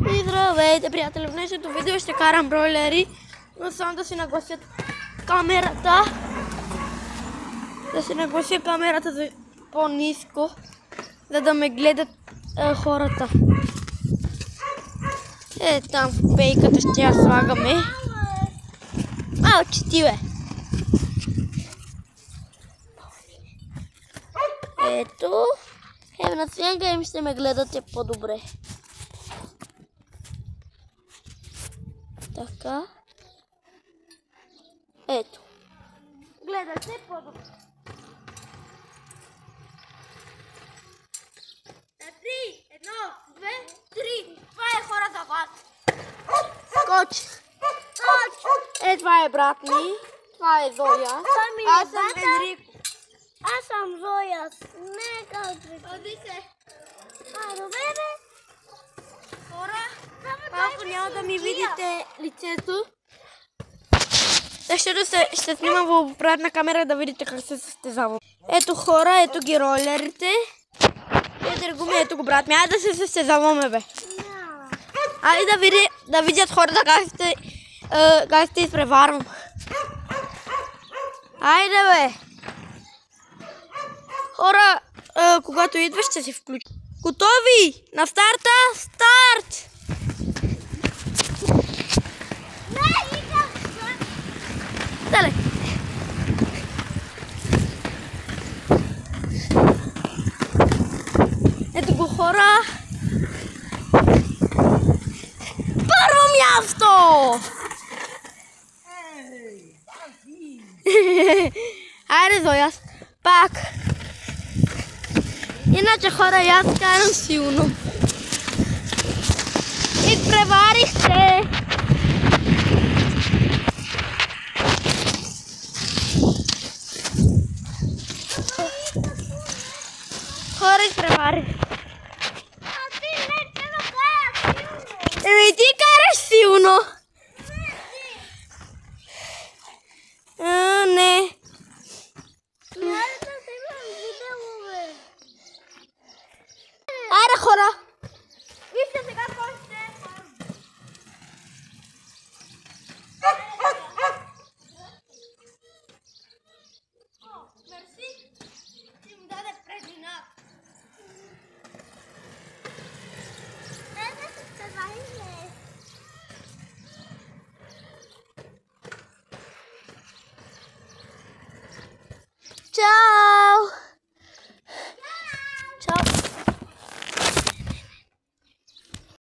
И здравейте, приятели! В днешното видео ще карам бройлери, но само да си наглася камерата. Да си наглася камерата за по-ниско, за да ме гледат хората. Там в пейката ще я слагаме. Малче ти, бе! Ето, на свенка им ще ме гледате по-добре. Така. Ето. Гледате по-добре. На 3, 1, 2, 3. Това е хората, брат. Скоч. Това е брат ми. Това е Зоя. Аз съм Енрико. Аз съм Зоя. Нека Ходи се. добре, бе. Хора, малко няма да ми видите лицето. Защото ще снимам в обратна камера да видите как се състезавам. Ето хора, ето ги ролерите. Ето го брат ми. Айде да се състезаваме, бе. Айде да видят хората как ще изпреварвам. Айде, бе. Хора, когато идваш ще се включи. Готови? На старта? Старт! Дале. Ето го хора. Първо място! Айде, Зоя, пак. Иначе хора, аз карам силно.